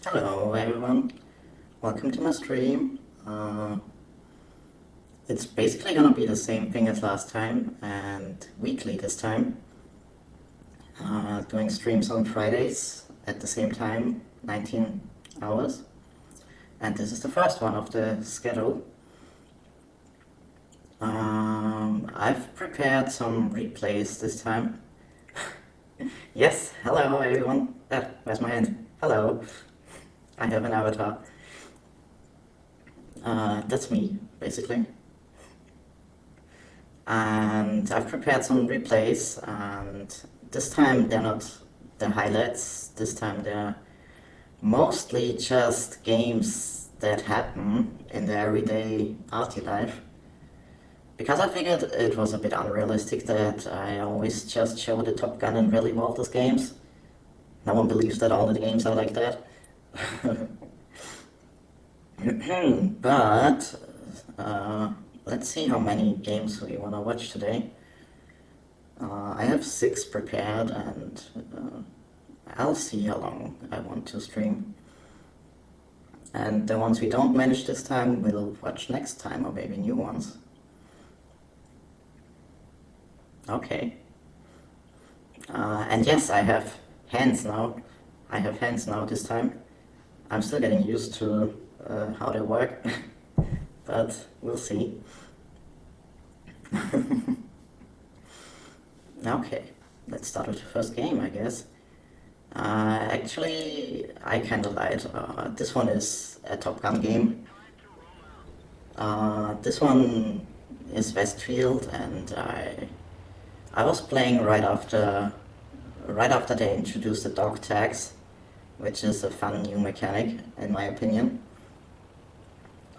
Hello everyone, welcome to my stream. It's basically gonna be the same thing as last time and weekly this time. Doing streams on Fridays at the same time, 19 hours. And this is the first one of the schedule. I've prepared some replays this time. Yes, hello everyone. Where's my hand? Hello. I have an avatar. That's me, basically. And I've prepared some replays, and this time they're not the highlights, this time they're mostly just games that happen in the everyday arty life. Because I figured it was a bit unrealistic that I always just show the Top Gun and Rally Walters games. No one believes that all the games are like that. But let's see how many games we want to watch today. I have 6 prepared, and I'll see how long I want to stream. And the ones we don't manage this time, we'll watch next time, or maybe new ones. Okay. And yes, I have hands now. I have hands now this time. I'm still getting used to how they work, but we'll see. Okay, let's start with the first game, I guess. Actually, I kinda lied. This one is a Top Gun game. This one is Westfield, and I was playing right after they introduced the dog tags, which is a fun new mechanic, in my opinion.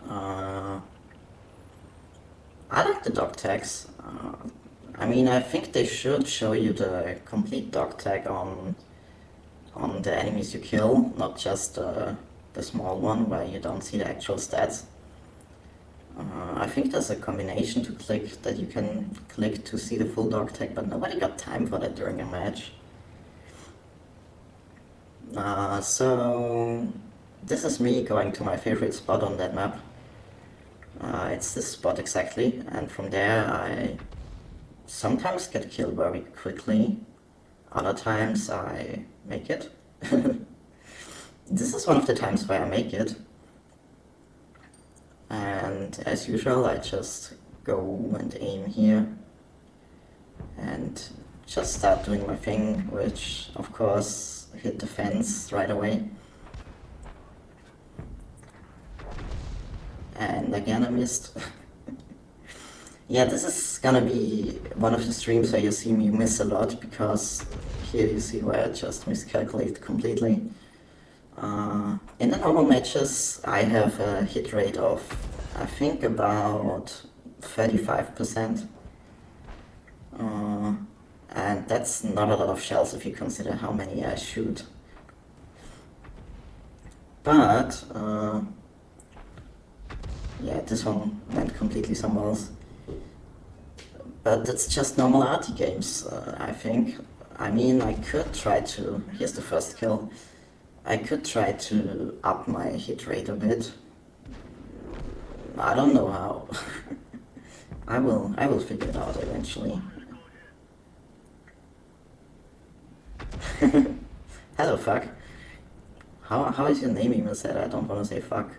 I like the dog tags. I mean, I think they should show you the complete dog tag on the enemies you kill, not just the small one where you don't see the actual stats. I think there's a combination to click that you can click to see the full dog tag, but nobody got time for that during a match. So this is me going to my favorite spot on that map. It's this spot exactly, and from there I sometimes get killed very quickly, other times I make it. This is one of the times where I make it. And as usual, I just go and aim here and just start doing my thing, which of course hit the fence right away. And again I missed. Yeah, this is gonna be one of the streams where you see me miss a lot, because here you see where I just miscalculate completely. In the normal matches I have a hit rate of, I think, about 35%. And that's not a lot of shells if you consider how many I shoot. But yeah, this one went completely somewhere else. But that's just normal arty games, I think. I mean, I could try to... Here's the first kill. I could try to up my hit rate a bit. I don't know how. I will figure it out eventually. Hello, fuck. How is your name even said? I don't want to say fuck.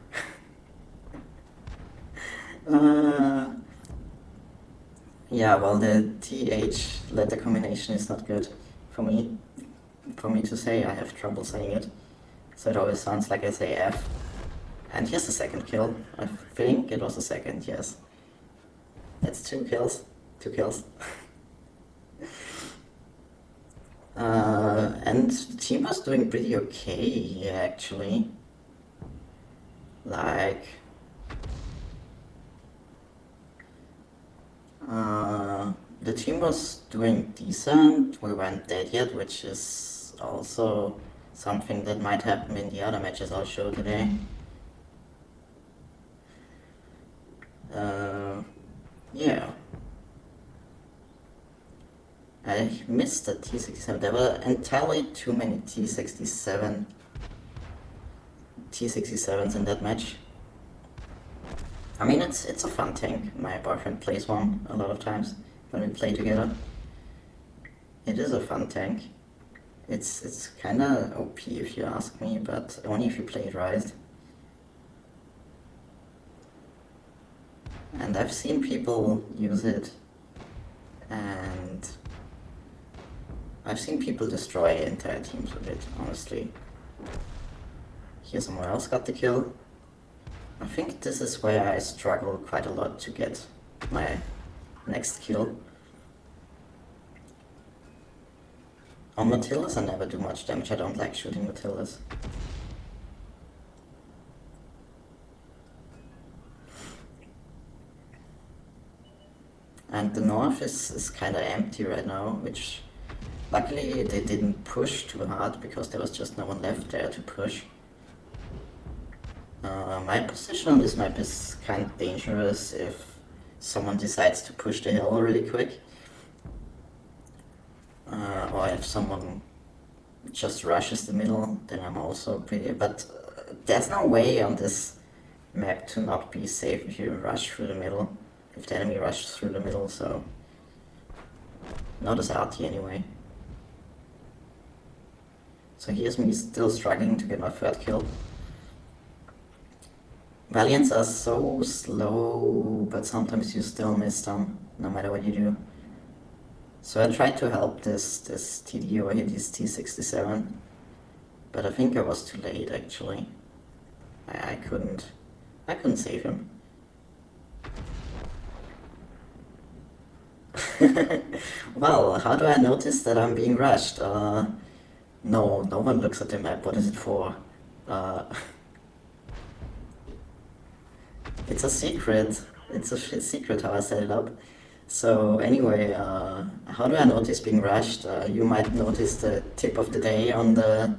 Yeah, well, the TH letter combination is not good for me. For me to say, I have trouble saying it. So it always sounds like I say F. And here's the second kill. I think it was the second, yes. That's 2 kills. 2 kills. And the team was doing pretty okay here, actually. Like... the team was doing decent. We weren't dead yet, which is also something that might happen in the other matches I'll show today. Yeah. I missed the T67. There were entirely too many T67 T67s in that match. I mean, it's a fun tank. My boyfriend plays one a lot of times when we play together. It is a fun tank. It's kinda OP if you ask me, but only if you play it right. And I've seen people use it, and I've seen people destroy entire teams with it, honestly. Here someone else got the kill. I think this is where I struggle quite a lot to get my next kill. On Matildas I never do much damage, I don't like shooting Matildas. And the north is kinda empty right now, which luckily they didn't push too hard because there was just no one left there to push. My position on this map is kind of dangerous if someone decides to push the hill really quick. Or if someone just rushes the middle, then I'm also pretty... But there's no way on this map to not be safe if you rush through the middle. If the enemy rushes through the middle, so... Not as arty anyway. So here's me still struggling to get my third kill. Valiants are so slow, but sometimes you still miss them, no matter what you do. So I tried to help this TD over here, this T67, but I think I was too late actually. I couldn't save him. Well, how do I notice that I'm being rushed? No one looks at the map. What is it for? It's a secret. It's a secret how I set it up. So anyway, how do I notice being rushed? You might notice the tip of the day on the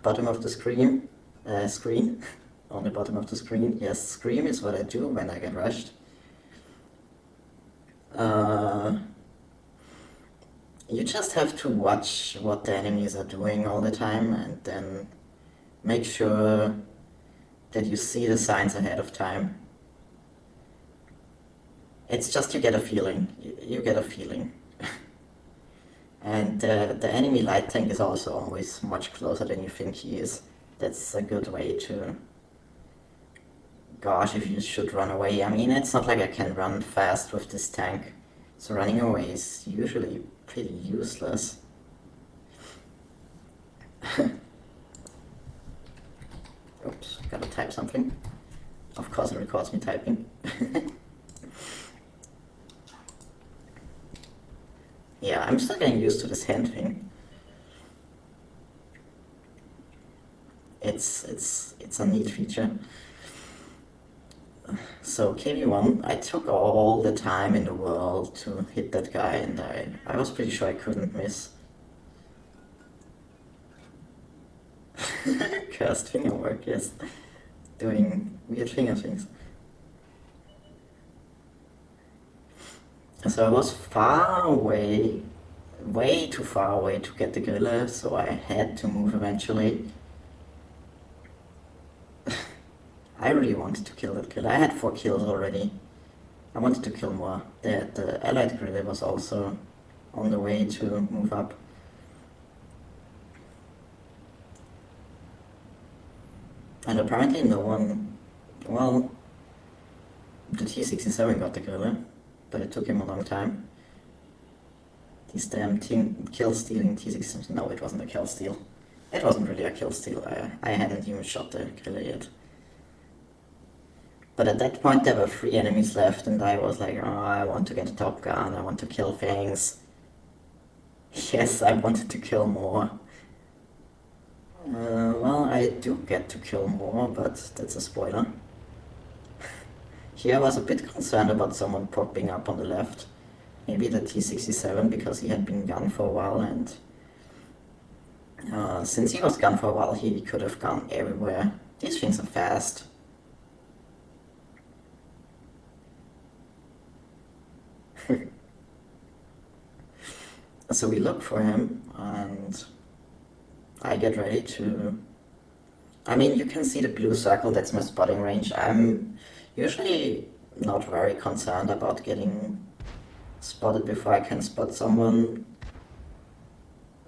bottom of the screen. On the bottom of the screen. Yes, scream is what I do when I get rushed. You just have to watch what the enemies are doing all the time and then make sure that you see the signs ahead of time. It's just you get a feeling. You get a feeling. And the enemy light tank is also always much closer than you think he is. That's a good way to... Gosh, if you should run away. I mean, it's not like I can run fast with this tank. So running away is usually pretty useless. Oops, gotta type something. Of course it records me typing. Yeah, I'm still getting used to this hand thing. It's a neat feature. So KV1, I took all the time in the world to hit that guy and I was pretty sure I couldn't miss. Cursed finger work, yes. Doing weird finger things. So I was far away, way too far away to get the gorilla, so I had to move eventually. I really wanted to kill that gorilla. I had 4 kills already. I wanted to kill more. The allied gorilla was also on the way to move up. And apparently no one... Well, the T67 got the gorilla, but it took him a long time. These damn kill-stealing T67... No, it wasn't a kill-steal. It wasn't really a kill-steal. I hadn't even shot the gorilla yet. But at that point there were 3 enemies left and I was like, oh, I want to get a top gun, I want to kill things. Yes, I wanted to kill more. Well, I do get to kill more, but that's a spoiler. Here I was a bit concerned about someone popping up on the left. Maybe the T67 because he had been gone for a while and... since he was gone for a while he could have gone everywhere. These things are fast. So we look for him and I get ready to I mean, you can see the blue circle, that's my spotting range. I'm usually not very concerned about getting spotted before I can spot someone.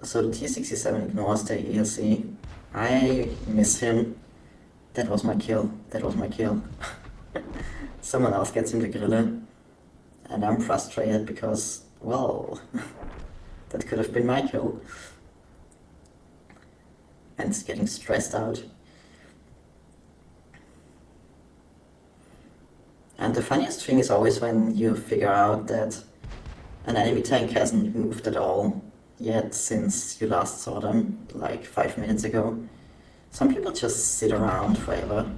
So the T-67 ignores the ELC. I miss him. That was my kill. That was my kill. Someone else gets him the grille. And I'm frustrated because, well, that could have been my kill. And it's getting stressed out. And the funniest thing is always when you figure out that an enemy tank hasn't moved at all yet since you last saw them, like 5 minutes ago. Some people just sit around forever.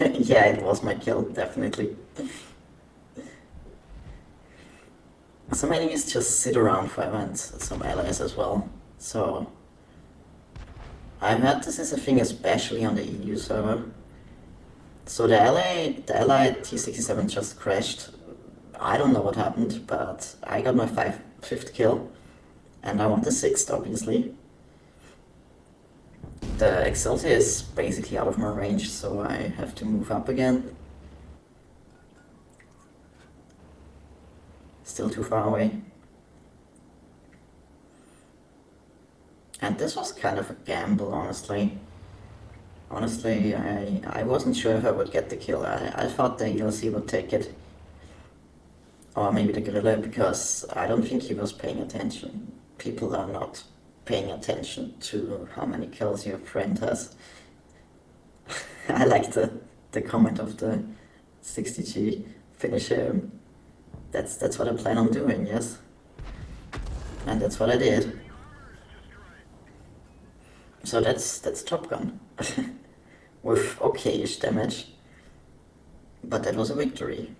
Yeah, it was my kill, definitely. Some enemies just sit around forever, and some allies as well. So I heard this is a thing especially on the EU server. So the Allied T-67 just crashed. I don't know what happened, but I got my fifth kill, and I want the sixth, obviously. The Excelsior is basically out of my range, so I have to move up again. Still too far away. And this was kind of a gamble, honestly. Honestly, I wasn't sure if I would get the kill. I thought the ELC would take it. Or maybe the gorilla, because I don't think he was paying attention. People are not paying attention to how many kills your friend has. I like the comment of the 60G, finish him. That's what I plan on doing, yes. And that's what I did. So that's Top Gun. With okayish damage. But that was a victory.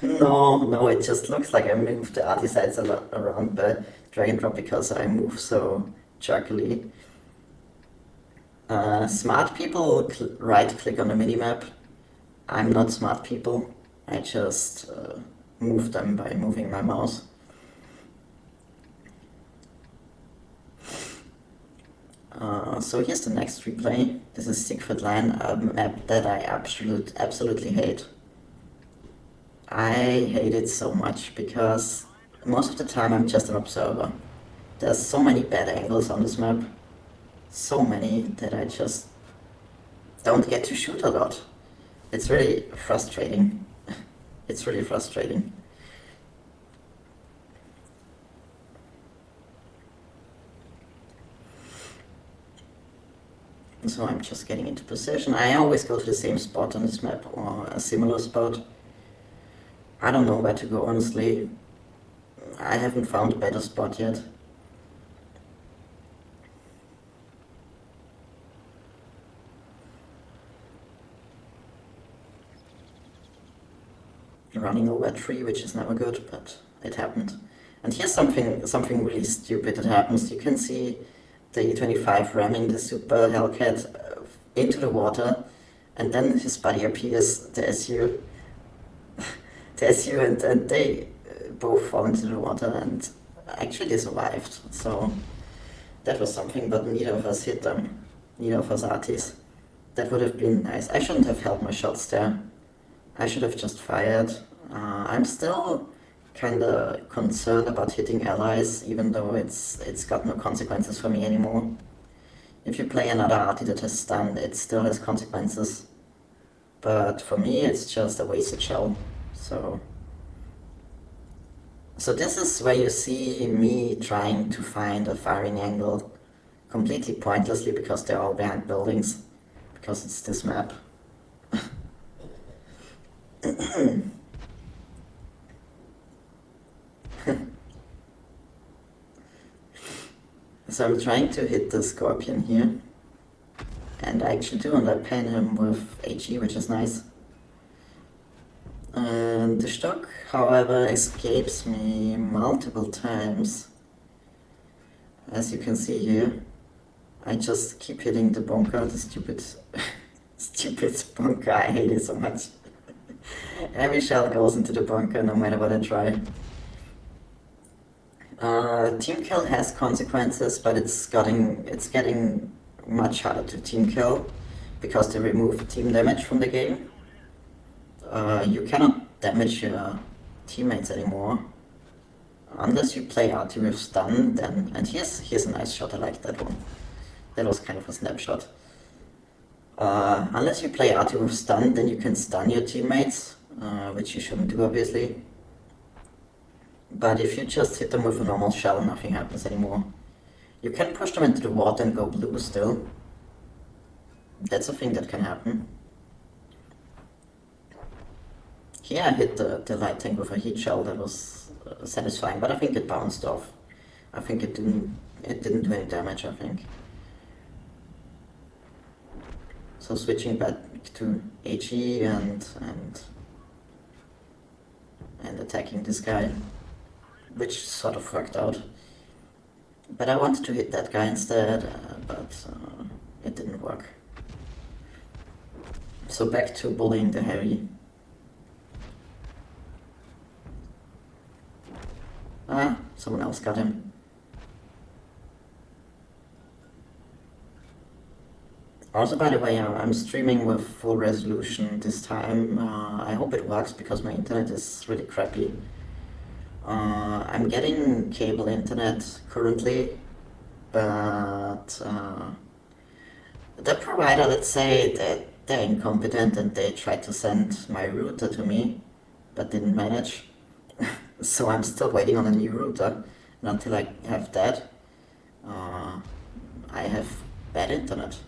No, it just looks like I moved the arty sites a lot around by drag and drop because I move so jerkily. Smart people right click on the minimap. I'm not smart people. I just move them by moving my mouse. So here's the next replay. This is Siegfried Line, a map that I absolutely hate. I hate it so much because most of the time I'm just an observer. There's so many bad angles on this map. So many that I just don't get to shoot a lot. It's really frustrating. It's really frustrating. So I'm just getting into position. I always go to the same spot on this map or a similar spot. I don't know where to go, honestly. I haven't found a better spot yet. Running over a tree, which is never good, but it happened. And here's something really stupid that happens. You can see the E-25 ramming the Super Hellcat into the water, and then his buddy appears, the SU, and they both fall into the water, and actually they survived. So that was something, but neither of us hit them. Neither of us arties. That would have been nice. I shouldn't have held my shots there. I should have just fired. I'm still kinda concerned about hitting allies, even though it's got no consequences for me anymore. If you play another arty that has stun, it still has consequences. But for me, it's just a wasted shell. So this is where you see me trying to find a firing angle completely pointlessly because they're all behind buildings. Because it's this map. So I'm trying to hit the Scorpion here. And I actually do, and I pan him with HE, which is nice. And the Stock, however, escapes me multiple times. As you can see here. I just keep hitting the bunker, the stupid bunker. I hate it so much. Every shell goes into the bunker no matter what I try. Team kill has consequences, but it's getting much harder to team kill because they remove team damage from the game. You cannot damage your teammates anymore unless you play RT with stun. Then and here's a nice shot. I like that one. That was kind of a snapshot. Unless you play RT with stun, then you can stun your teammates, which you shouldn't do obviously. But if you just hit them with a normal shell, nothing happens anymore. You can push them into the water and go blue still. That's a thing that can happen. Here I hit the light tank with a heat shell. That was satisfying, but I think it bounced off. I think it didn't do any damage, I think. So switching back to HE and attacking this guy, which sort of worked out. But I wanted to hit that guy instead, but it didn't work. So back to bullying the heavy. Someone else got him. Also, by the way, I'm streaming with full resolution this time. I hope it works because my internet is really crappy. I'm getting cable internet currently, but the provider, let's say, that they're incompetent and they tried to send my router to me, but didn't manage. So I'm still waiting on a new router, and until I have that, I have bad internet.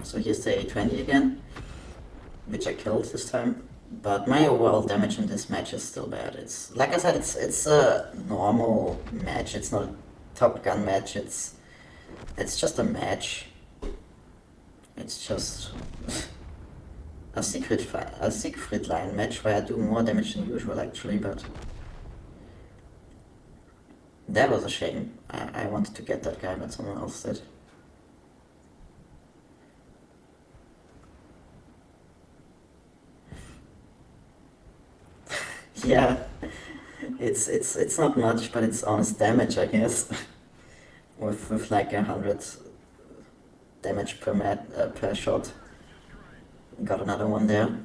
So here's the A20 again, which I killed this time. But my overall damage in this match is still bad. It's like I said, it's a normal match. It's not a Top Gun match. It's just a match. It's just a Siegfried line match where I do more damage than usual actually, but that was a shame. I wanted to get that guy, but someone else did. Yeah, it's not much, but it's honest damage, I guess. with like 100 damage per shot. Got another one there.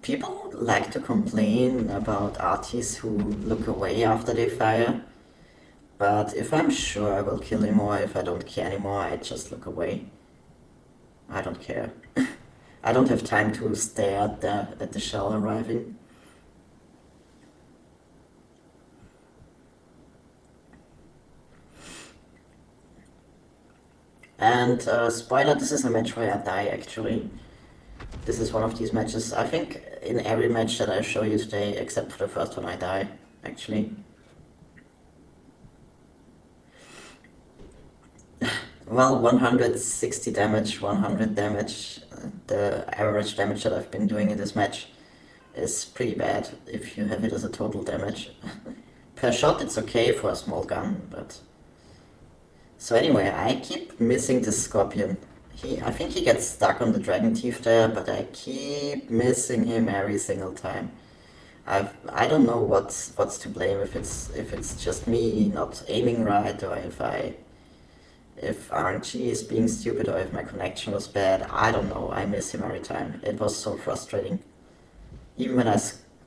People like to complain about artists who look away after they fire, but if I'm sure I will kill him or if I don't care anymore, I just look away. I don't care. I don't have time to stare at the shell arriving. And spoiler, this is a match where I die actually. This is one of these matches. I think in every match that I show you today, except for the first one, I die actually. Well, 160 damage, 100 damage. The average damage that I've been doing in this match is pretty bad if you have it as a total damage. Per shot it's okay for a small gun, but... So anyway, I keep missing this Scorpion. I think he gets stuck on the Dragon Teeth there, but I keep missing him every single time. I don't know what's to blame, if it's just me not aiming right, or if RNG is being stupid, or if my connection was bad. I don't know. I miss him every time. It was so frustrating. Even when I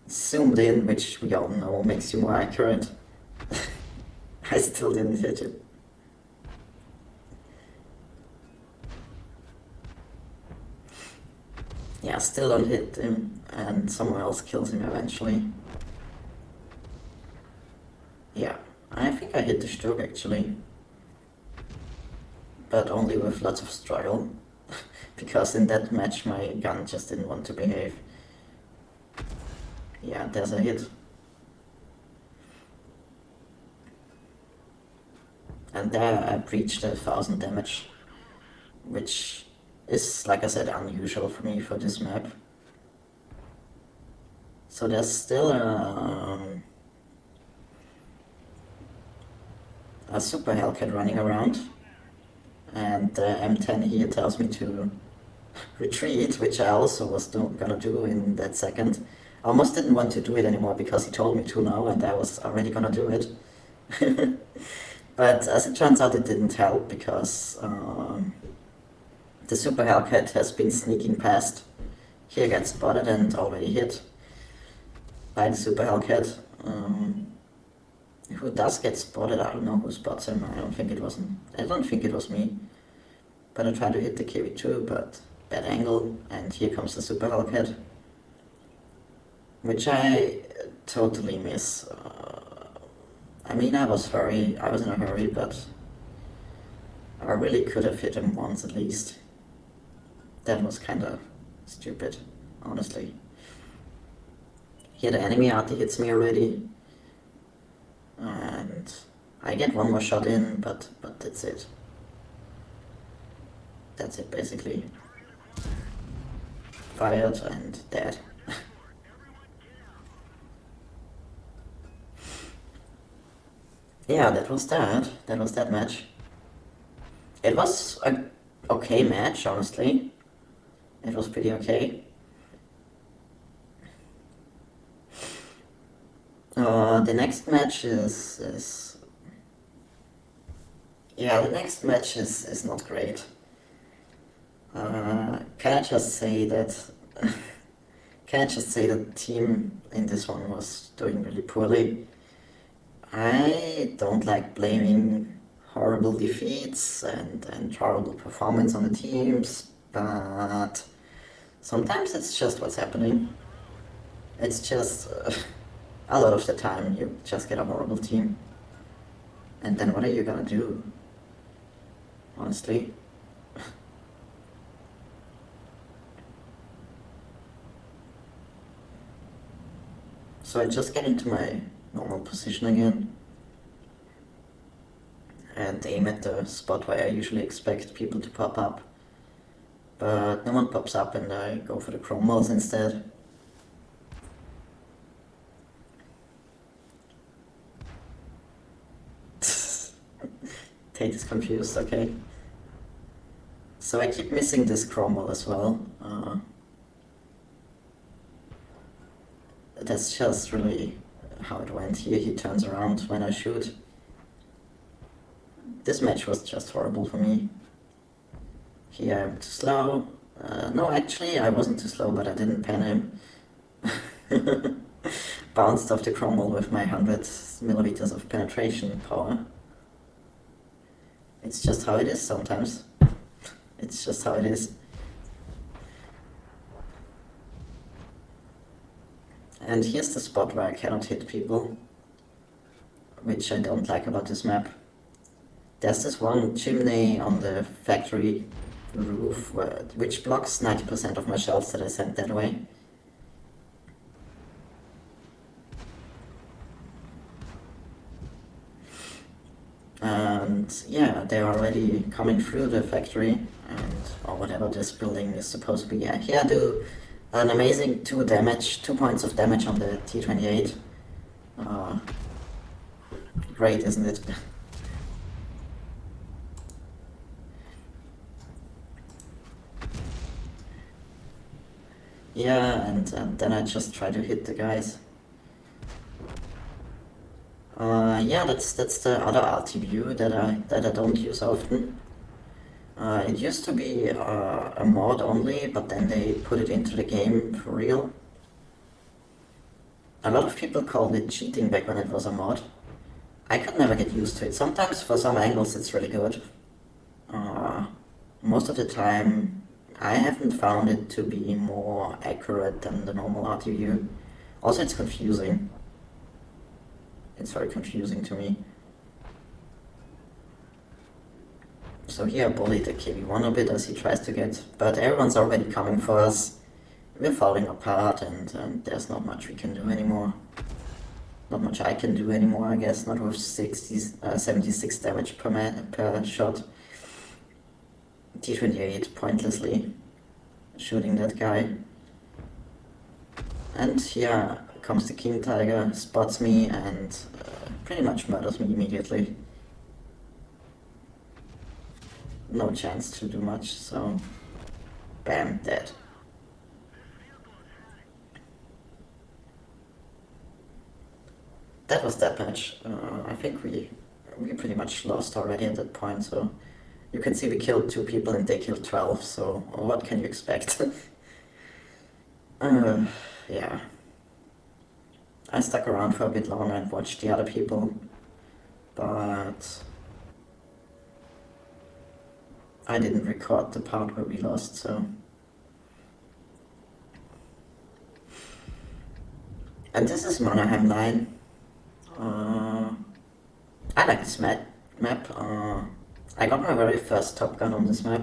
zoomed in, which we all know makes you more accurate, I still didn't hit him. Yeah, still don't hit him, and someone else kills him eventually. Yeah, I think I hit the Sturg actually, but only with lots of struggle, because in that match my gun just didn't want to behave. Yeah, there's a hit. And there I breached 1000 damage, which is, like I said, unusual for me for this map. So there's still a super Hellcat running around, and M10 here tells me to retreat, which I also was gonna do in that second. I almost didn't want to do it anymore because he told me to now, and I was already gonna do it. But as it turns out, it didn't help because the Super Hellcat has been sneaking past. Here gets spotted and already hit by the Super Hellcat. Who does get spotted? I don't know who spots him. I don't think it was me. But I tried to hit the KV2, but bad angle, and here comes the Super Hellcat, which I totally miss. I mean, I was in a hurry, but I really could have hit him once at least. That was kinda stupid, honestly. Here the enemy arty hits me already, and I get one more shot in, but that's it. That's it basically. Fired and dead. Yeah, that was that. That was that match. It was a okay match, honestly. It was pretty okay. The next match is yeah, the next match is not great. Can I just say that the team in this one was doing really poorly? I don't like blaming horrible defeats and horrible performance on the teams, but sometimes it's just what's happening. It's just a lot of the time you just get a horrible team. And then what are you gonna do? Honestly. So I just get into my normal position again and aim at the spot where I usually expect people to pop up. But no one pops up and I go for the chrome walls instead. Tate is confused, okay. So I keep missing this chrome wall as well. That's just really how it went. Here he turns around when I shoot. This match was just horrible for me. Here I'm too slow. No, actually I wasn't too slow, but I didn't pen him. Bounced off the chrome wall with my 100 millimeters of penetration power. It's just how it is sometimes. It's just how it is. And here's the spot where I cannot hit people, which I don't like about this map. There's this one chimney on the factory roof which blocks 90% of my shells that I send that way. And yeah, they're already coming through the factory, or whatever this building is supposed to be. Yeah, here I do an amazing 2 points of damage on the T28. Great, isn't it? Yeah, and then I just try to hit the guys. Yeah, that's the other RT that I don't use often. It used to be a mod only, but then they put it into the game for real. A lot of people called it cheating back when it was a mod. I could never get used to it. Sometimes for some angles it's really good. Most of the time I haven't found it to be more accurate than the normal RT. Also, it's confusing. It's very confusing to me. So here I bullied the KV1 a bit as he tries to get, but everyone's already coming for us. We're falling apart and there's not much we can do anymore. Not much I can do anymore, I guess, not with 76 damage per shot. T28 pointlessly shooting that guy. And here comes the King Tiger, spots me and pretty much murders me immediately. no chance to do much, so bam, dead. That was that match. I think we pretty much lost already at that point, so you can see we killed 2 people and they killed 12, so what can you expect? Yeah. I stuck around for a bit longer and watched the other people, but I didn't record the part where we lost, so... And this is Monaheim Line. I like this map. I got my very first Top Gun on this map.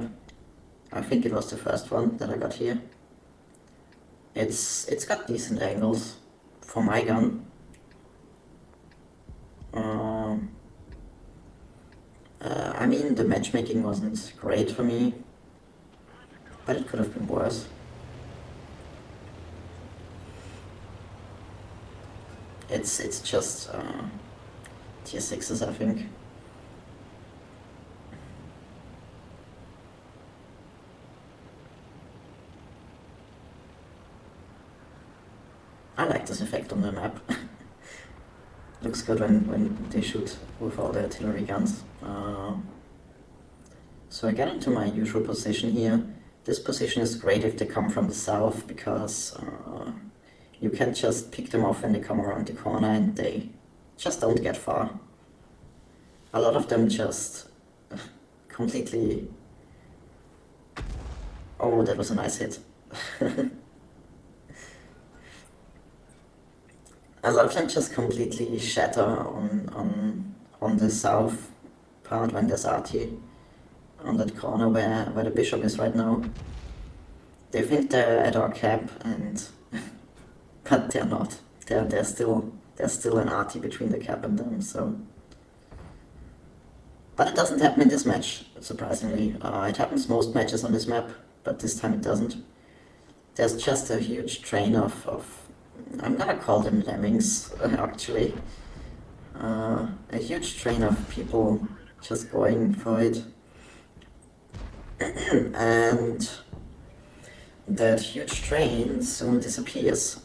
I think it was the first one that I got here. It's got decent angles for my gun. I mean, the matchmaking wasn't great for me, but it could have been worse. It's just tier 6s, I think. I like this effect on the map. Looks good when they shoot with all the artillery guns. So I get into my usual position here. This position is great if they come from the south, because you can just pick them off when they come around the corner and they just don't get far. A lot of them just completely... Oh, that was a nice hit. A lot of them just completely shatter on the south part when there's RT on that corner where the bishop is right now. They think they're at our cap, and but they're not. There's still an RT between the cap and them, so... But it doesn't happen in this match, surprisingly. It happens most matches on this map, but this time it doesn't. There's just a huge train of I'm gonna call them lemmings, actually. A huge train of people just going for it. And that huge train soon disappears.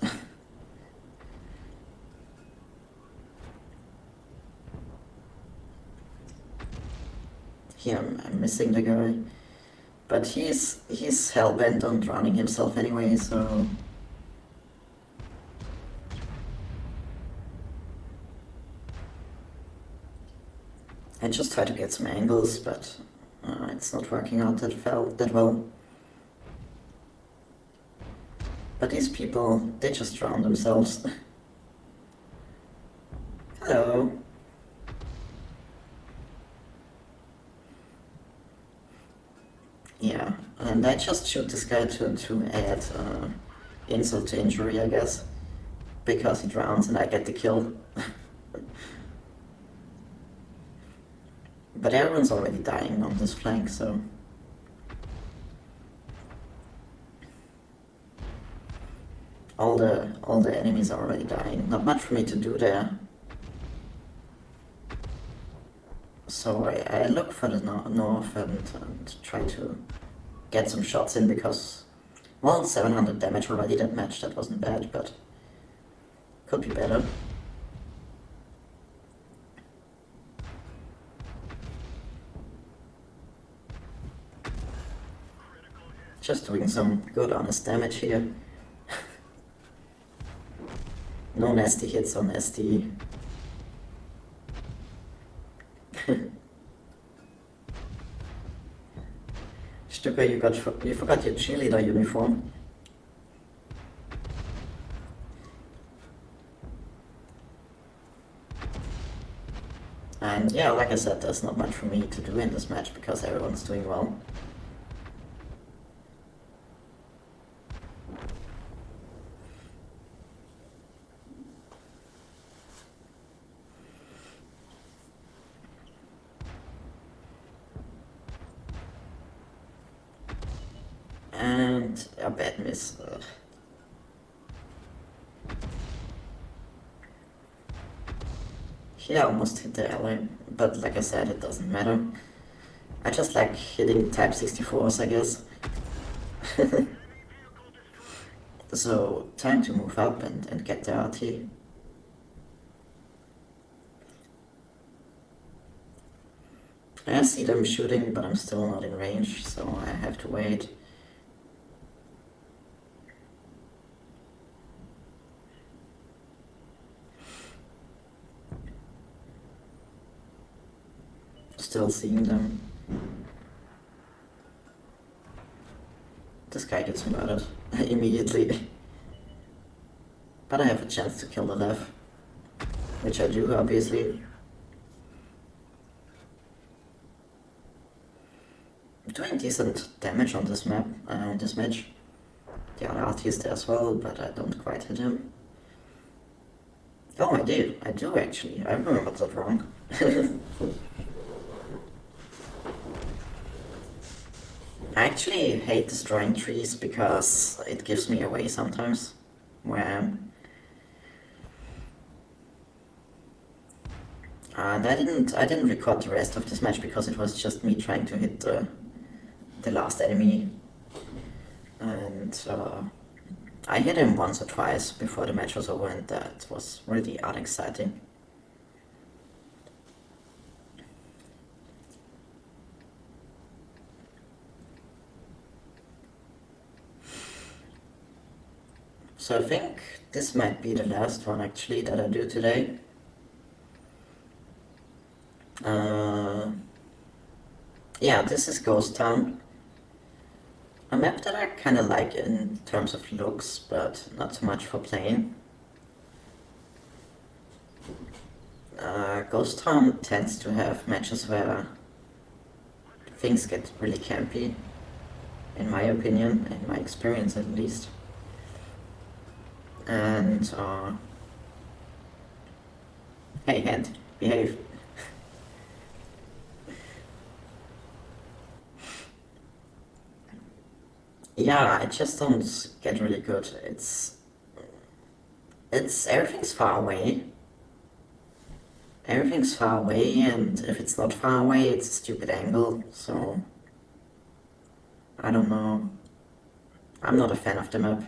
Here I'm missing the guy. But he's hell-bent on drowning himself anyway, so... I just try to get some angles, but it's not working out that well. But these people, they just drown themselves. Hello. Yeah, and I just shoot this guy to add insult to injury, I guess. Because he drowns and I get the kill. But everyone's already dying on this flank, so... All the enemies are already dying. Not much for me to do there. So I look for the north and try to get some shots in, because... Well, 700 damage already that match, that wasn't bad, but... Could be better. Just doing some good honest damage here. No nasty hits on SD. Stucker, you forgot your cheerleader uniform. And yeah, like I said, there's not much for me to do in this match because everyone's doing well. And a bad miss. He almost hit the ally, but like I said, it doesn't matter. I just like hitting type 64s, I guess. So, time to move up and get the RT. I see them shooting, but I'm still not in range, so I have to wait. Still seeing them. This guy gets murdered immediately. But I have a chance to kill the leF, which I do, obviously. I'm doing decent damage on this map, this match. The other RT is there as well, but I don't quite hit him. Oh, I do actually. I remembered that wrong. I actually hate destroying trees because it gives me away sometimes where I am. And I didn't record the rest of this match because it was just me trying to hit the last enemy. And I hit him once or twice before the match was over, and that was really unexciting. So I think this might be the last one actually that I do today. Yeah, this is Ghost Town. A map that I kinda like in terms of looks, but not so much for playing. Ghost Town tends to have matches where things get really campy, in my opinion, in my experience at least. And, hey, hand, behave. Yeah, I just don't get really good. Everything's far away. Everything's far away, and if it's not far away, it's a stupid angle, so I don't know. I'm not a fan of the map.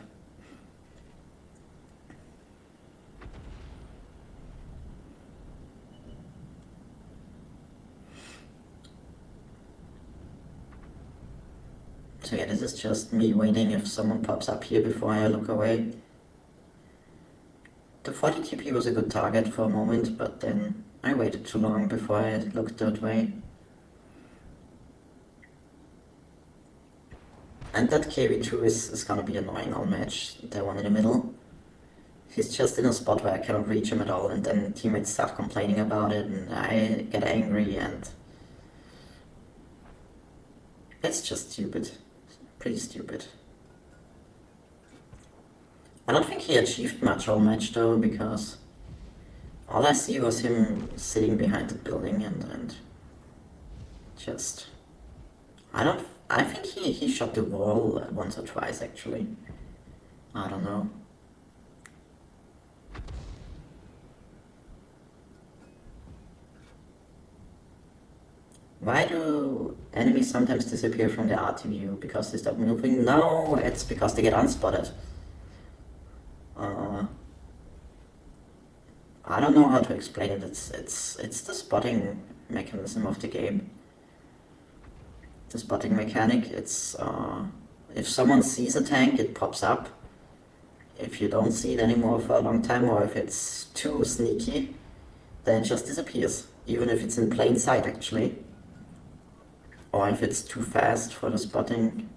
So yeah, this is just me waiting if someone pops up here before I look away. The 40 TP was a good target for a moment, but then I waited too long before I looked that way. And that KV2 is gonna be annoying all match, the one in the middle. He's just in a spot where I cannot reach him at all, and then teammates start complaining about it, and I get angry, and it's just stupid. Pretty stupid. I don't think he achieved much all match though, because all I see was him sitting behind the building and just... I think he shot the wall once or twice actually. I don't know. Why do enemies sometimes disappear from the RT view? Because they stop moving? No, it's because they get unspotted. I don't know how to explain it. It's the spotting mechanism of the game. The spotting mechanic. It's if someone sees a tank, it pops up. If you don't see it anymore for a long time, or if it's too sneaky, then it just disappears. Even if it's in plain sight, actually. Or if it's too fast for the spotting.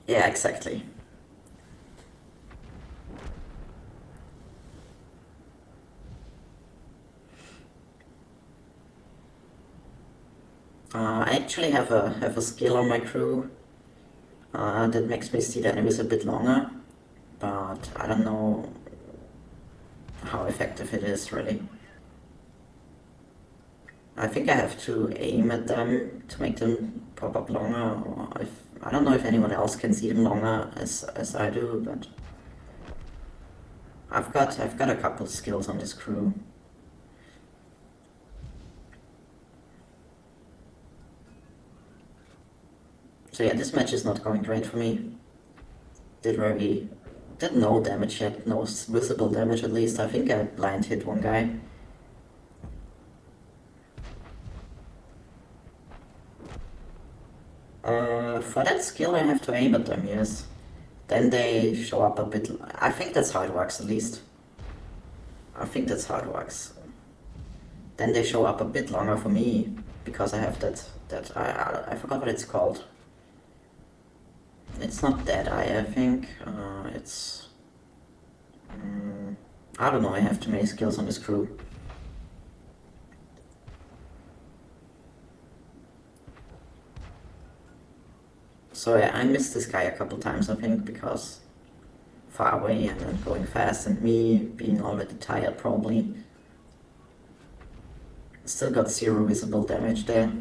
Yeah, exactly. I actually have a skill on my crew that makes me see the enemies a bit longer, but I don't know how effective it is really. I think I have to aim at them to make them pop up longer, or I don't know if anyone else can see them longer as I do, but I've got a couple skills on this crew. So yeah, this match is not going great for me. Did no damage yet, no visible damage at least. I think I blind hit one guy. For that skill I have to aim at them, yes. Then they show up a bit. I think that's how it works at least. I think that's how it works. Then they show up a bit longer for me because I have I forgot what it's called. It's not Dead Eye, I think. It's I don't know. I have too many skills on this crew. So yeah, I missed this guy a couple times, I think, because far away and then going fast, and me being already tired probably. Still got 0 visible damage there.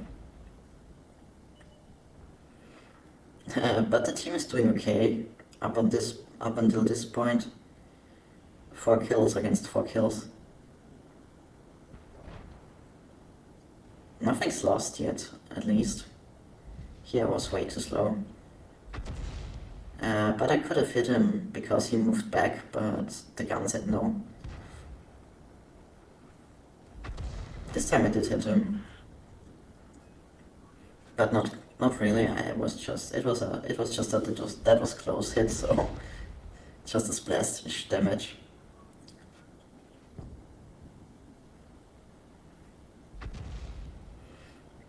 But the team is doing okay up until this point. 4 kills against 4 kills. Nothing's lost yet, at least. Here I was way too slow. But I could have hit him because he moved back, but the gun said no. This time I did hit him. But not really. That was close hit, so just a splash damage.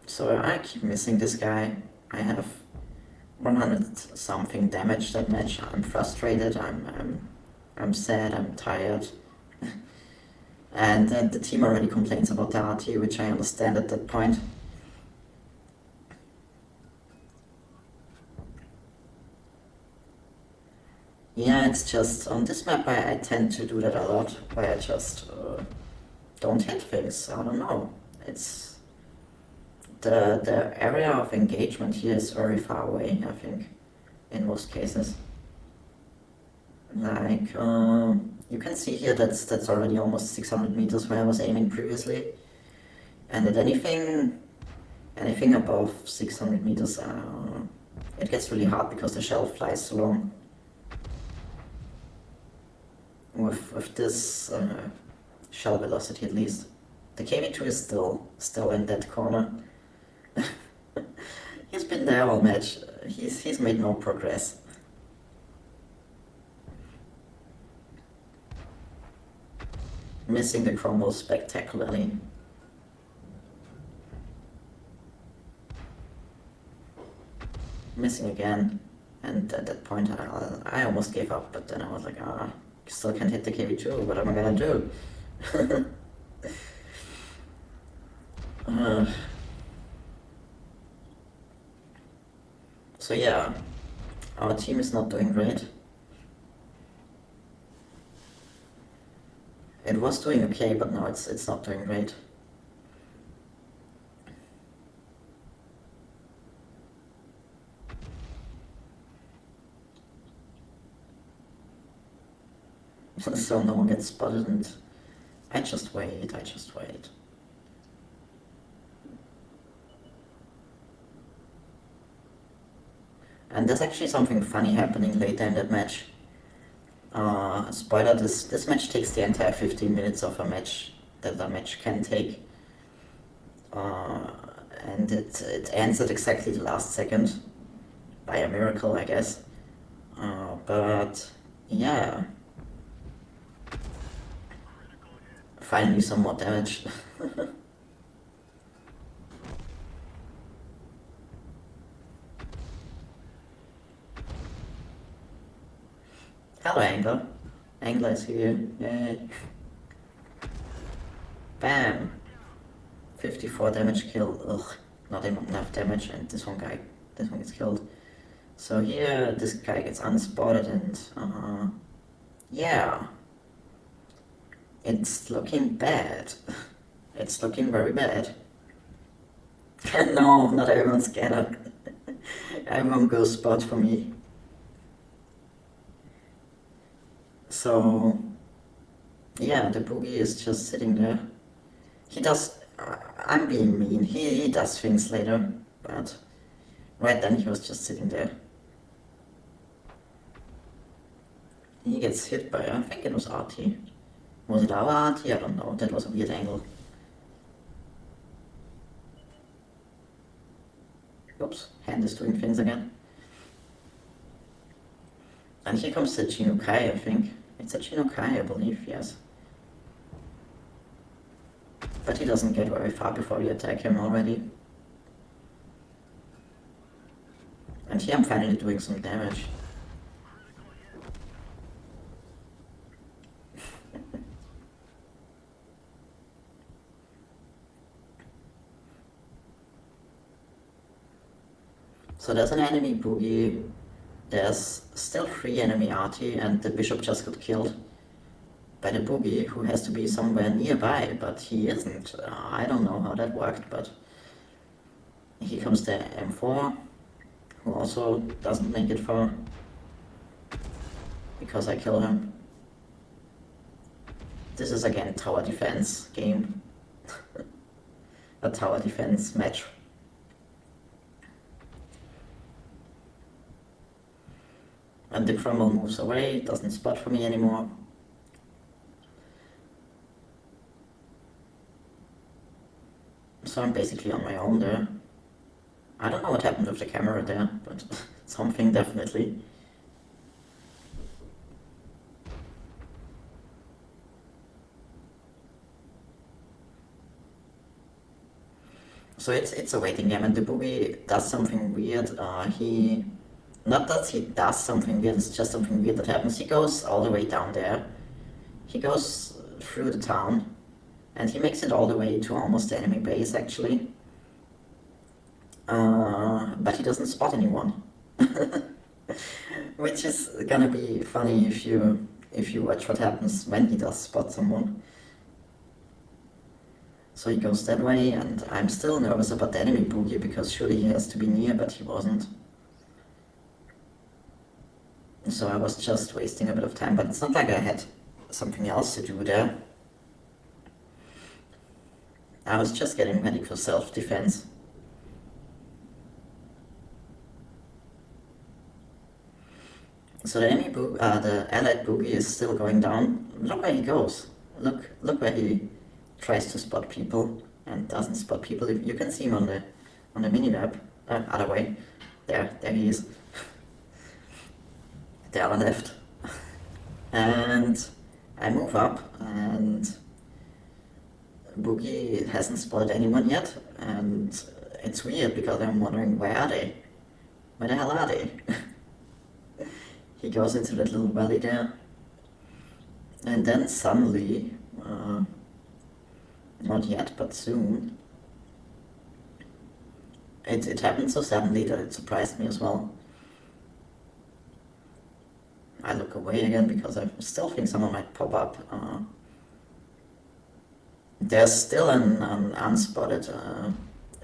So I keep missing this guy. I have 100 something damage that match. I'm frustrated. I'm sad. I'm tired. And the team already complains about the RT, which I understand at that point. Yeah, it's just on this map I tend to do that a lot, where I just don't hit things. I don't know. It's the area of engagement here is very far away, I think, in most cases. Like, you can see here that's already almost 600 meters where I was aiming previously. And at anything above 600 meters, it gets really hard because the shell flies so long. With this shell velocity at least. The KV2 is still in that corner. He's been there all match. He's made no progress. Missing the cromwell spectacularly. Missing again. And at that point I almost gave up, but then I was like, still can't hit the KV2, what am I gonna do? So yeah, our team is not doing great. It was doing okay, but now it's not doing great. So no one gets spotted, and I just wait. And there's actually something funny happening later in that match. Spoiler, this match takes the entire 15 minutes of a match that a match can take. And it ends at exactly the last second, by a miracle, I guess. But yeah. Finally some more damage. Hello, Angler. Angler is here. Yay. Bam! 54 damage kill. Ugh, not enough damage, and this one gets killed. So here, this guy gets unspotted, and yeah. It's looking bad. It's looking very bad. No, not everyone's scanner. Everyone goes spot for me. So, yeah, the boogie is just sitting there. He does, I'm being mean, he does things later, but Right then he was just sitting there. He gets hit by, I think it was RT. Was it our RT? I don't know. That was a weird angle. Oops, hand is doing things again. And here comes the Chinokai, I think. It's a Chinokai, I believe, yes. But he doesn't get very far before we attack him already. And here I'm finally doing some damage. So there's an enemy boogie, there's still 3 enemy arty, and the bishop just got killed by the boogie, who has to be somewhere nearby, but he isn't. I don't know how that worked, but here comes the M4, who also doesn't make it far, because I kill him. This is again tower defense game. A tower defense match. And the crumble moves away, doesn't spot for me anymore. So I'm basically on my own there. I don't know what happened with the camera there, but something definitely. So it's a waiting game, and the boogie does something weird. Not that he does something weird, it's just something weird that happens. He goes all the way down there. He goes through the town, and he makes it all the way to almost the enemy base, actually. But he doesn't spot anyone. Which is gonna be funny if you watch what happens when he does spot someone. So he goes that way, and I'm still nervous about the enemy boogie, because surely he has to be near, but he wasn't. So I was just wasting a bit of time, but it's not like I had something else to do there. I was just getting ready for self-defense. So the allied boogie is still going down. Look where he goes. Look where he tries to spot people and doesn't spot people. You can see him on the minimap. Other way. There he is. The other left. And I move up, and Boogie hasn't spotted anyone yet, and it's weird because I'm wondering, where are they? Where the hell are they? He goes into that little valley there, and then suddenly, not yet, but soon, it happened so suddenly that it surprised me as well. I look away again because I still think someone might pop up. There's still an unspotted.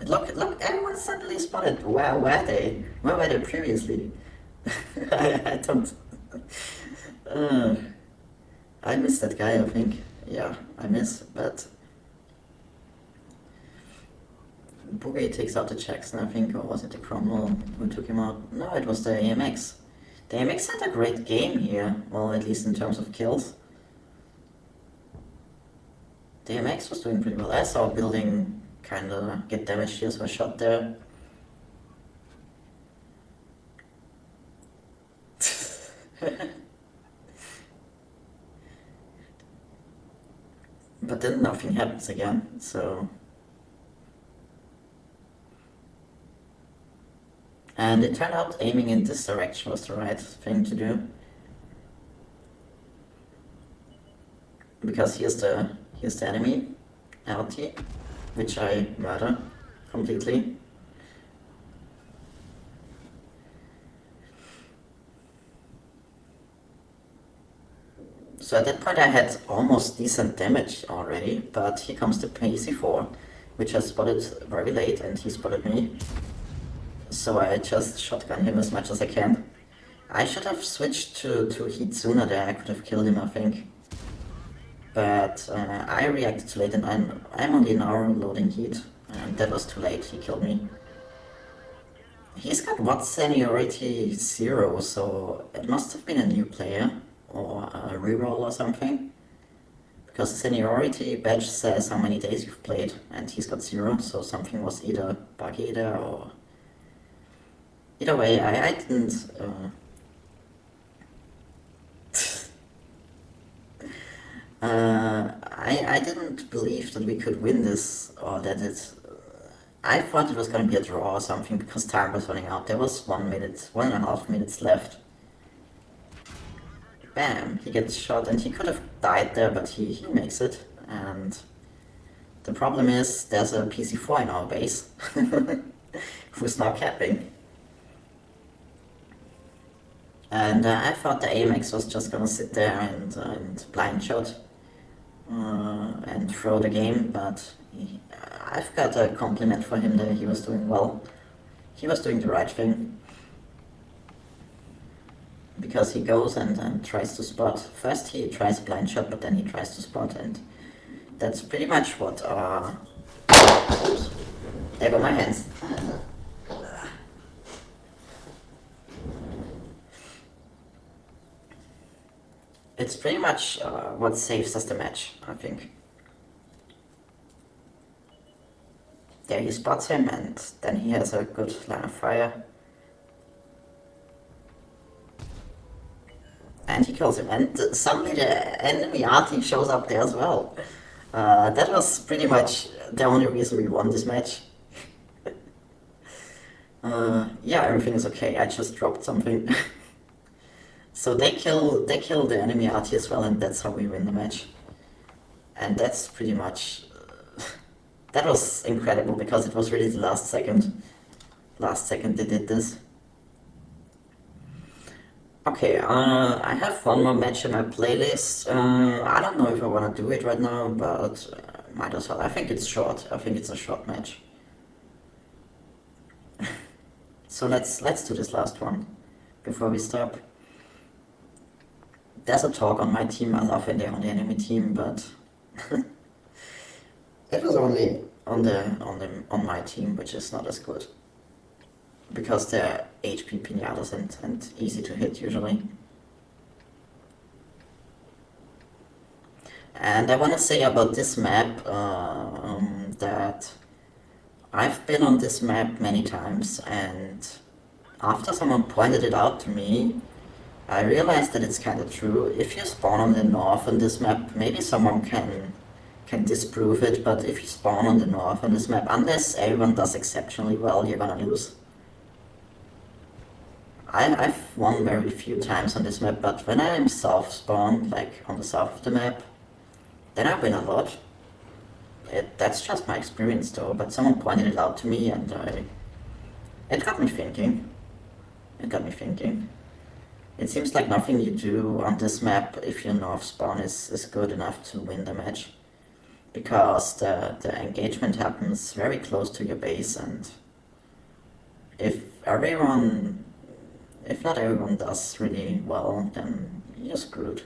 Look! Everyone suddenly spotted. Where were they? Where were they previously? I don't. I miss that guy. I think. Yeah, I miss. But Boogie takes out the Jackson, I think, or was it the Cromwell who took him out? No, it was the AMX. The AMX had a great game here, well, at least in terms of kills. The AMX was doing pretty well. I saw a building kinda get damaged here, so I shot there. But then nothing happens again, so... And it turned out aiming in this direction was the right thing to do. Because here's the enemy, LT, which I murder completely. So at that point I had almost decent damage already, but here comes the PC4, which I spotted very late, and he spotted me. So I just shotgun him as much as I can. I should have switched to heat sooner there, I could have killed him, I think. But I reacted too late, and I'm only an hour loading heat, and that was too late, he killed me. He's got what seniority 0, so it must have been a new player or a reroll or something. Because the seniority badge says how many days you've played, and he's got 0, so something was either buggy there or... Either way, I didn't... I didn't believe that we could win this, or that it... I thought it was gonna be a draw or something, because time was running out. There was 1.5 minutes left. Bam! He gets shot, and he could have died there, but he makes it. And the problem is, there's a PC4 in our base, who's now capping. And I thought the AMX was just gonna sit there and blind shot and throw the game, but I've got a compliment for him that he was doing well. He was doing the right thing. Because he goes and tries to spot. First he tries a blind shot, but then he tries to spot, and that's pretty much what... Oops. There go my hands. It's pretty much what saves us the match, I think. There he spots him, and then he has a good line of fire. And he kills him, and suddenly the enemy arty shows up there as well. That was pretty much the only reason we won this match. Yeah, everything is okay, I just dropped something. So they kill the enemy arty as well, and that's how we win the match. And that's pretty much... that was incredible, because it was really the last second. Last second they did this. Okay, I have one more match in my playlist. I don't know if I want to do it right now, but might as well. I think it's short. I think it's a short match. So let's do this last one before we stop. There's a talk on my team. I love when they're on the enemy team, but it was only on my team, which is not as good. Because they're HP pinatas and easy to hit usually. And I want to say about this map that I've been on this map many times, and after someone pointed it out to me, I realized that it's kind of true. If you spawn on the north on this map, maybe someone can disprove it, but if you spawn on the north on this map, unless everyone does exceptionally well, you're gonna lose. I've won very few times on this map, but when I'm south spawned, like on the south of the map, then I win a lot. That's just my experience though, but someone pointed it out to me, and it got me thinking. It seems like nothing you do on this map if your north spawn is good enough to win the match. Because the engagement happens very close to your base, and if not everyone does really well, then you're screwed.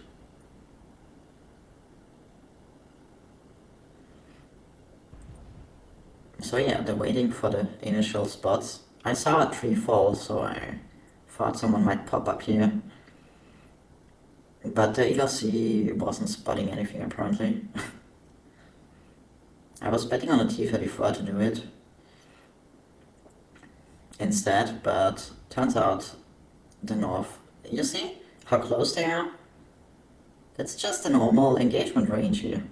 So yeah, they're waiting for the initial spots. I saw a tree fall, so I thought someone might pop up here. But the ELC wasn't spotting anything apparently. I was betting on a T-34 to do it instead, but turns out the north... You see how close they are? That's just a normal engagement range here.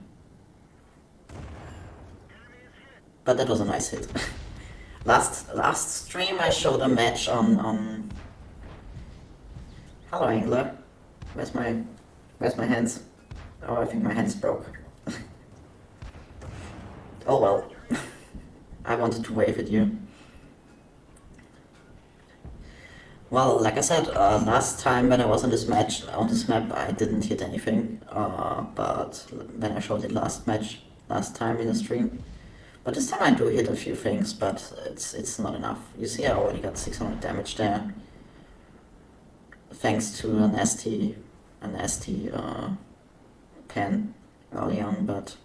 But that was a nice hit. Last stream I showed a match on... Hello Angler. Where's my hands? Oh, I think my hands broke. Oh well. I wanted to wave at you. Well, like I said, last time when I was on this map, I didn't hit anything. But when I showed it last time in the stream. But this time I do hit a few things, but it's not enough. You see, I already got 600 damage there, thanks to a nasty pen early on. But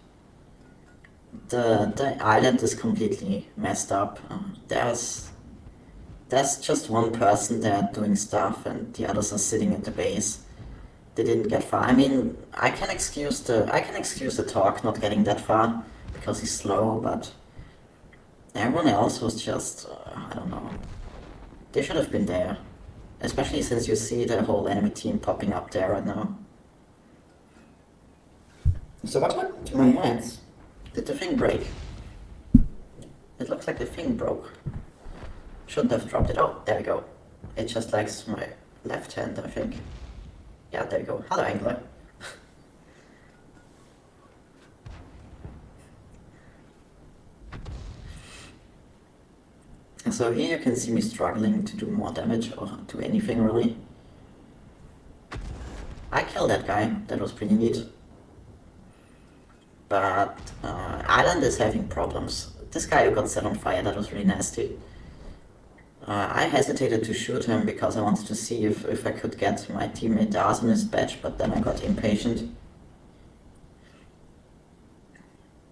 the island is completely messed up. There's there's just one person there doing stuff and the others are sitting at the base. They didn't get far. I mean, I can excuse the Talk not getting that far because he's slow, but everyone else was just I don't know. They should have been there, especially since you see the whole enemy team popping up there right now. So what happened to my hands? Did the thing break? It looks like the thing broke. Shouldn't have dropped it. Oh, there we go. It just likes my left hand, I think. Yeah, there you go. Hello, Angler. So here you can see me struggling to do more damage or do anything really. I killed that guy. That was pretty neat. But Island is having problems. This guy who got set on fire, that was really nasty. I hesitated to shoot him because I wanted to see if I could get my teammate the Arsonist badge, but then I got impatient.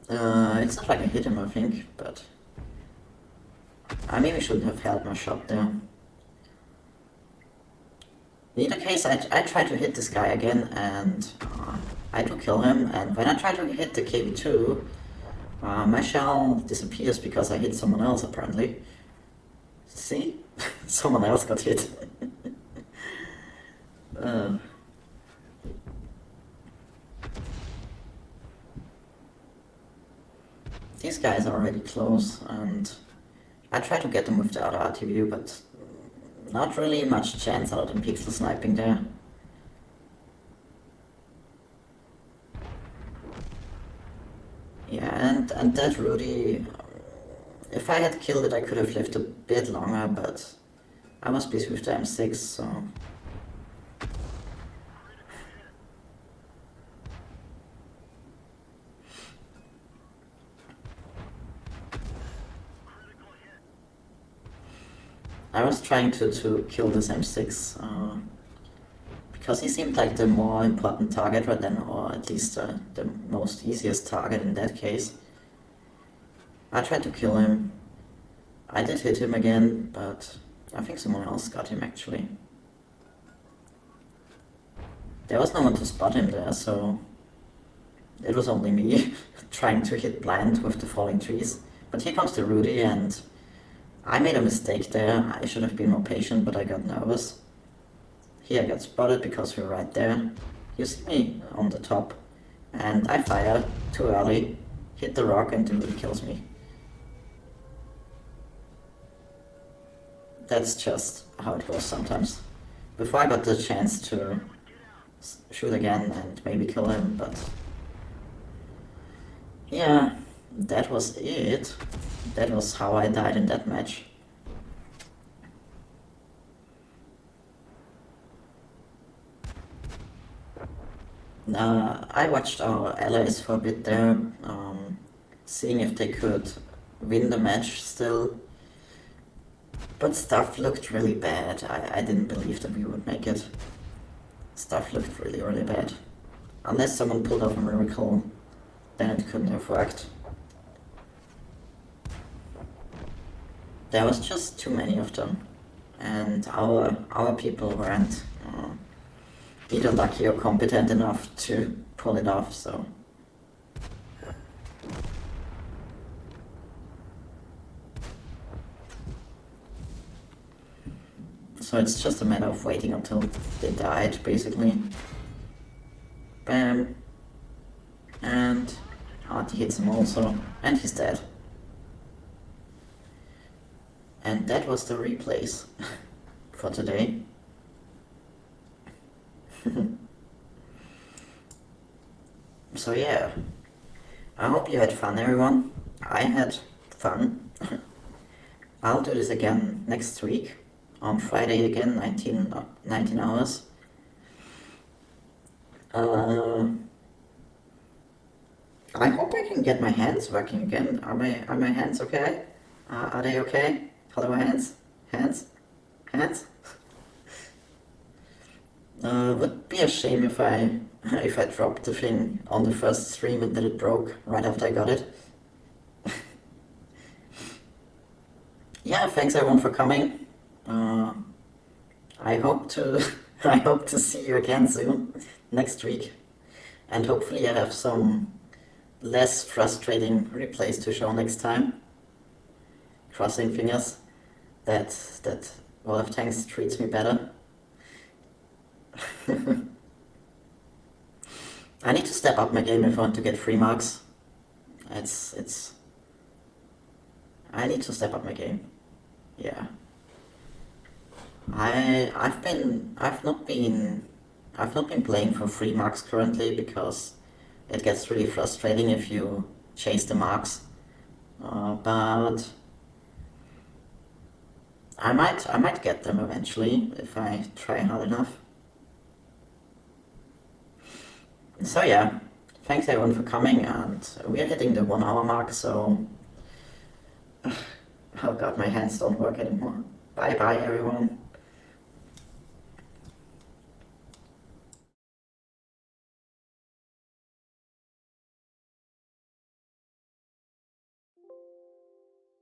It's not like I hit him, I think, but I maybe shouldn't have held my shot there. In either case, I tried to hit this guy again, and I do kill him, and when I try to hit the KV2, my shell disappears because I hit someone else, apparently. See? Someone else got hit. These guys are already close, and I try to get them with the other RTVU, but not really much chance out of them pixel sniping there. Yeah, and that Rudy, if I had killed it I could have lived a bit longer, but I was busy with the M6, so... I was trying to kill this M6, because he seemed like the more important target right then, or at least the most easiest target in that case. I tried to kill him. I did hit him again, but I think someone else got him actually. There was no one to spot him there, so it was only me trying to hit blind with the falling trees. But here comes the Rudy, and I made a mistake there. I should have been more patient, but I got nervous. Here I got spotted because we were right there. You see me on the top, and I fire too early, hit the rock, and the Rudy kills me. That's just how it goes sometimes. Before I got the chance to shoot again and maybe kill him, but yeah, that was it. That was how I died in that match. I watched our allies for a bit there, seeing if they could win the match still. But stuff looked really bad. I didn't believe that we would make it. Stuff looked really, really bad. Unless someone pulled off a miracle, then it couldn't have worked. There was just too many of them, and our people weren't either lucky or competent enough to pull it off, so... So it's just a matter of waiting until they died, basically. Bam. And... he hits him also, and he's dead. And that was the replays for today. So yeah, I hope you had fun, everyone. I had fun. I'll do this again next week, on Friday again, 19 hours. I hope I can get my hands working again. Are my hands okay? Are they okay? Hello, hands? Hands? Hands? Would be a shame if I dropped the thing on the first stream and then it broke right after I got it. Yeah, thanks everyone for coming. Uh, I hope to I hope to see you again soon next week, and hopefully I have some less frustrating replays to show next time. Crossing fingers that World of Tanks treats me better. I need to step up my game if I want to get free marks. It's I need to step up my game. Yeah. I've not been playing for free marks currently because it gets really frustrating if you chase the marks. But I might get them eventually if I try hard enough. So yeah, thanks everyone for coming, and we're hitting the 1 hour mark, so oh god, my hands don't work anymore. Bye bye everyone.